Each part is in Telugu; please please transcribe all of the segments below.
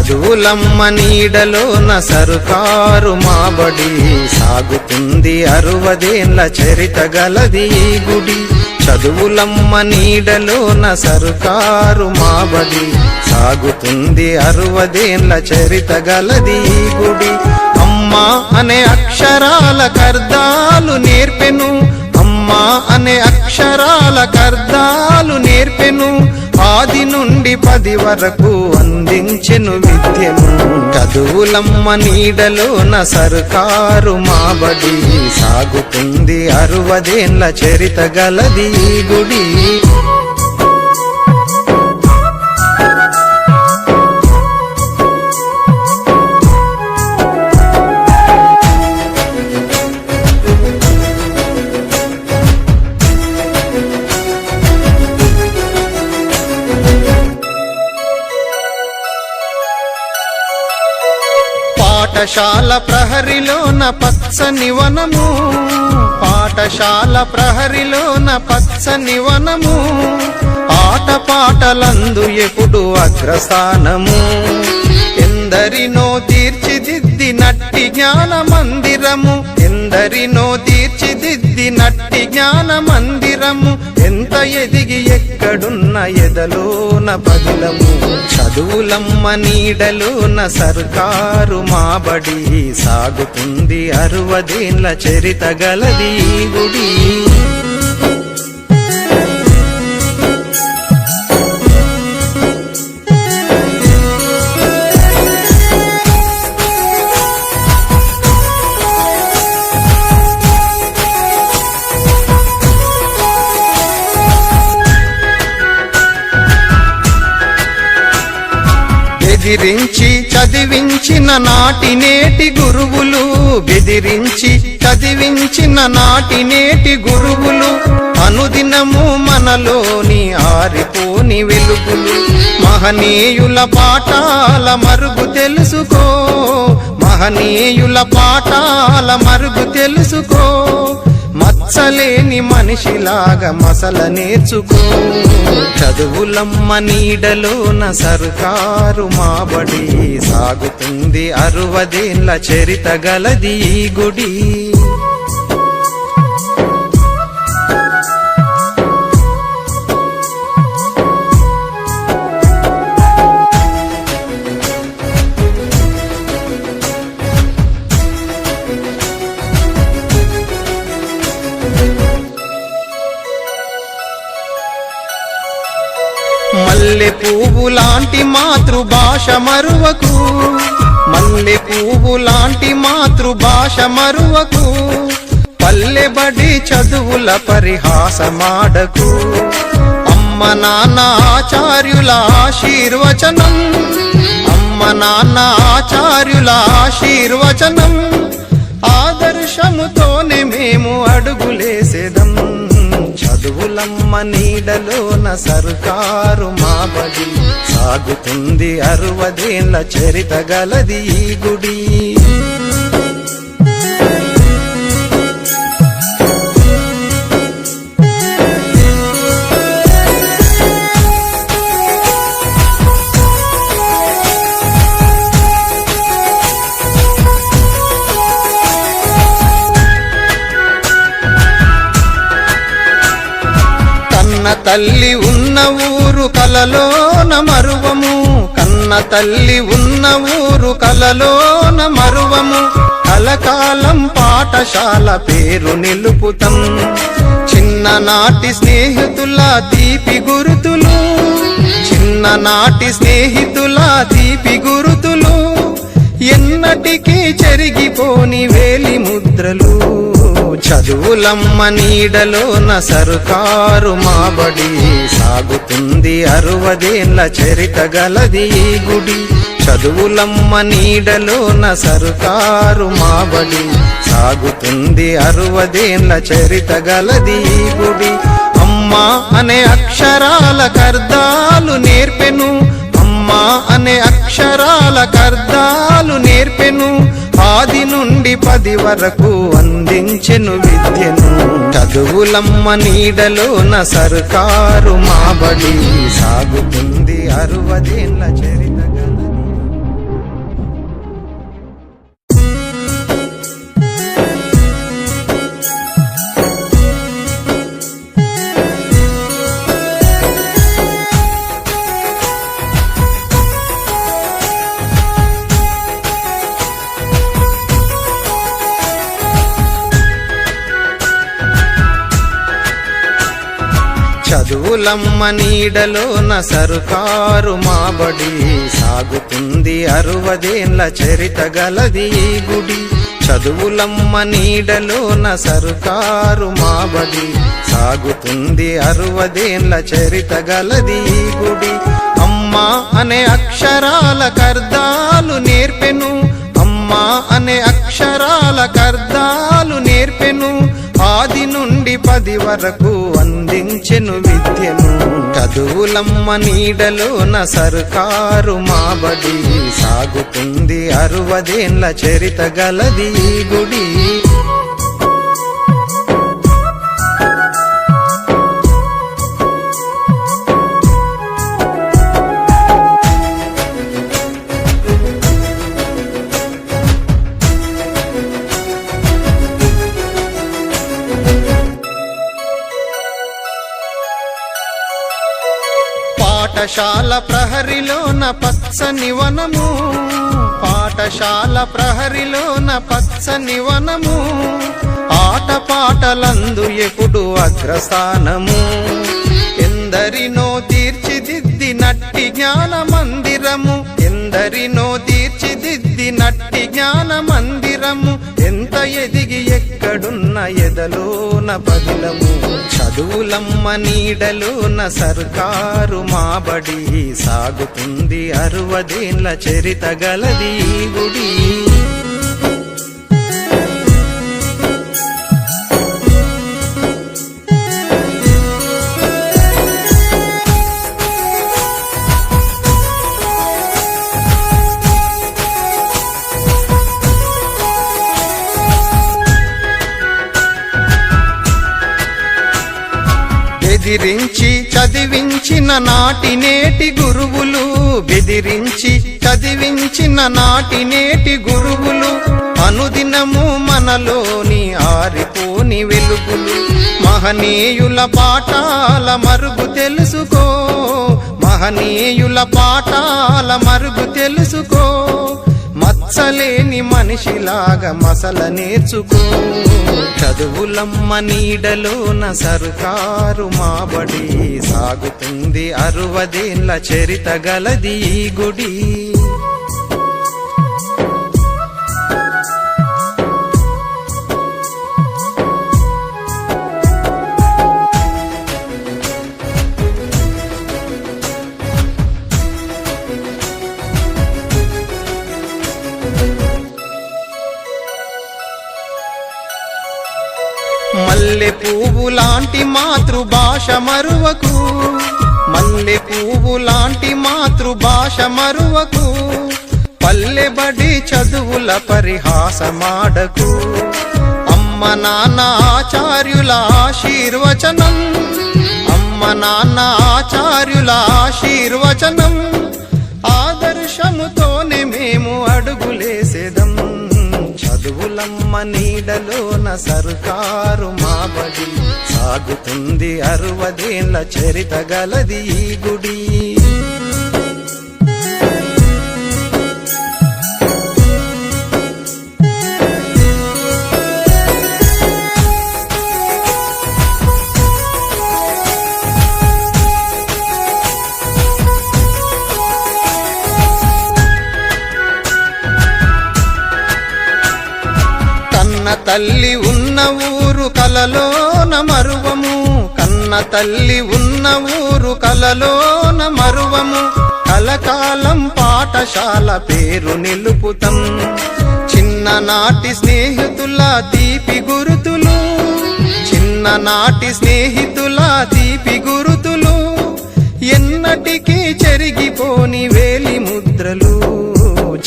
చదువులమ్మ నీడలోన సరుకారు మాబడి సాగుతుంది 60 ఏళ్ల చరిత గలది ఈ గుడి. చదువులమ్మ నీడలోన సరుకారు మాబడి సాగుతుంది 60 ఏళ్ల చరిత గలది ఈ గుడి. అమ్మా అనే అక్షరాలకర్ధాలు నేర్పెను, అమ్మా అనే అక్షరాలకర్ధాలు నేర్పెను, ఆది నుండి 10 వరకు అందించెను విద్యను. చదువులమ్మ నీడలోన సరుకారు మాబడి సాగుతుంది 60 ఏళ్ల చరిత గలది ఈ గుడి. పాఠశాల ప్రహరిలోన పచ్చని వనము, పాఠశాల ప్రహరిలోన పచ్చని వనము, ఆటపాటలందు ఎప్పుడు అగ్రస్థానము. ఎందరినో తీర్చిదిద్దినట్టి జ్ఞాన మందిరము, ఎందరినో తీర్చిదిద్దినట్టి జ్ఞాన మందిరము, ఎంత ఎదిగి ఎక్కడున్న ఎదలోన పదిలము. చదువులమ్మ నీడలోన సర్కారు మాబడి సాగుతుంది 60 ఏళ్ల చరిత గలది ఈ గుడి. బెదిరించి చదివించిన నాటి నేటి గురువులు, బెదిరించి చదివించిన నాటి నేటి గురువులు, అనుదినము మనలోని ఆరిపోని వెలుగులు. మహనీయుల పాఠాల మరుగు తెలుసుకో, మహనీయుల పాఠాల మరుగు తెలుసుకో, మచ్చలేని మనిషిలాగా మసల నేర్చుకో. చదువులమ్మ నీడలోన సర్కారు మాబడి సాగుతుంది 60 ఏళ్ల చరిత గలది ఈ గుడి. మల్లె పువ్వు లాంటి మాతృభాష మరువకు, మల్లె పువ్వు లాంటి మాతృభాష మరువకు, పల్లెబడి చదువుల పరిహాసమాడకు. అమ్మ నాన్న ఆచార్యుల ఆశీర్వచనం, అమ్మ నాన్న ఆచార్యుల ఆశీర్వచనం, ఆదర్శముతోనే మేము అడుగులేసేదం. చదువులమ్మ నీడలోన సర్కారు మాబడి సాగుతుంది 60 ఏళ్ల చరిత గలది ఈ గుడి. కన్న తల్లి ఉన్న ఊరు కలలోన మరువము, కన్న తల్లి ఉన్న ఊరు కలలోన మరువము, కలకాలం పాఠశాల పేరు నిలుపుతం. చిన్ననాటి స్నేహితుల తీపి గురుతులు, చిన్ననాటి స్నేహితుల తీపి గురుతులు, ఎన్నటికీ చెరిగిపోని వేలి ముద్రలు. చదువులమ్మ నీడలోన సర్కారు మాబడి సాగుతుంది 60 ఏళ్ల చరిత గలది ఈ గుడి. చదువులమ్మ నీడలోన సర్కారు మాబడి సాగుతుంది 60 ఏళ్ల చరిత గలది ఈ గుడి. అమ్మా అనే అక్షరాలకర్ధాలు నేర్పెను, అమ్మా అనే అక్షరాలకర్ధాలు నేర్పెను, ఆది నుండి 10 వరకు అందించెను విద్యను. చదువులమ్మ నీడలోన సర్కారు మాబడి సాగుతుంది 60 ఏళ్ల చరిత గలది. చదువులమ్మ నీడలోన సరుకారు మాబడి సాగుతుంది 60 ఏళ్ల చరిత గలది ఈ గుడి. చదువులమ్మ నీడలోన సరుకారు మాబడి సాగుతుంది 60 ఏళ్ల చరిత గలది ఈ గుడి. అమ్మా అనే అక్షరాలకర్ధాలు నేర్పెను, అమ్మా అనే అక్షరాలకర్ధాలు నేర్పెను. ఆది నుండి 10 వరకు అందించెను విద్యను. చదువులమ్మ నీడలోన సర్కారు మాబడి సాగుతుంది 60 ఏళ్ల చరిత గలది ఈ గుడి. పాఠశాల ప్రహరిలోన పచ్చని వనము, పాఠశాల ప్రహరిలోన పచ్చని వనము. ఆటపాటలందు ఎప్పుడు అగ్రస్థానము. ఎందరినో తీర్చిదిద్దినట్టి జ్ఞాన మందిరము, ఎందరినో తీర్చిదిద్దినట్టి జ్ఞాన మందిరము. ఎంత ఎదిగి ఎక్కడున్న ఎదలోన పదిలము. చదువులమ్మ నీడలోన సర్కారు మాబడి సాగుతుంది 60 ఏళ్ల చరిత గలది ఈ గుడి. బెదిరించి చదివించిన నాటి నేటి గురువులు, బెదిరించి చదివించిన నాటి నేటి గురువులు. అనుదినము మనలోని ఆరిపోని వెలుగులు. మహనీయుల పాఠాల మరుగు తెలుసుకో, మహనీయుల పాఠాల మరుగు తెలుసుకో. మచ్చలేని మనిషిలాగా మసల నేర్చుకో. చదువులమ్మ నీడలోన సర్కారు మాబడి సాగుతుంది 60 ఏళ్ల చరిత గలది ఈ గుడి. మల్లె పువ్వు లాంటి మాతృభాష మరువకు, మల్లె పువ్వు లాంటి మాతృభాష మరువకు. పల్లెబడి చదువుల పరిహాసమాడకు. అమ్మ నాన్న ఆచార్యుల ఆశీర్వచనం, అమ్మ నాన్న ఆచార్యుల ఆశీర్వచనం. ఆదర్శముతోనే మేము అడుగులేసేదం. చదువులమ్మ నీడలోన సర్కారు మాబడి సాగుతుంది 60 ఏళ్ల చరిత గలది ఈ గుడి. కన్న తల్లి ఉన్న ఊరు కలలోన మరువము, కన్న తల్లి ఉన్న ఊరు కలలోన మరువము. కలకాలం పాఠశాల పేరు నిలుపుతం. చిన్ననాటి స్నేహితుల తీపి గురుతులు, చిన్ననాటి స్నేహితుల తీపి గురుతులు. ఎన్నటికీ చెరిగిపోని వేలి ముద్రలు.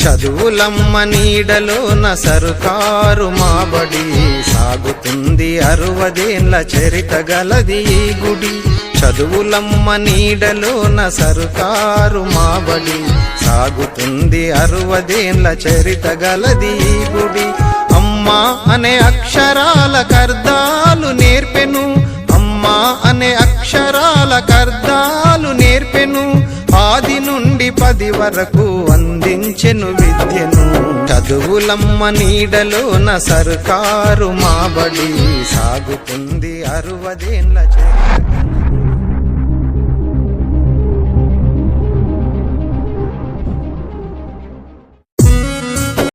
చదువులమ్మ నీడలోన సర్కారు మాబడి సాగుతుంది 60 ఏళ్ల చరిత గలది ఈ గుడి. చదువులమ్మ నీడలోన సర్కారు మాబడి సాగుతుంది 60 ఏళ్ల చరిత గలది ఈ గుడి. అమ్మా అనే అక్షరాలకర్ధాలు నేర్పెను, అమ్మా అనే అక్షరాలకర్ధాలు నేర్పెను. ఆది నుండి 10 వరకు అందించెను విద్యను. చదువులమ్మ నీడలోన సర్కారు మాబడి సాగుతుంది 60 ఏళ్ల చరిత.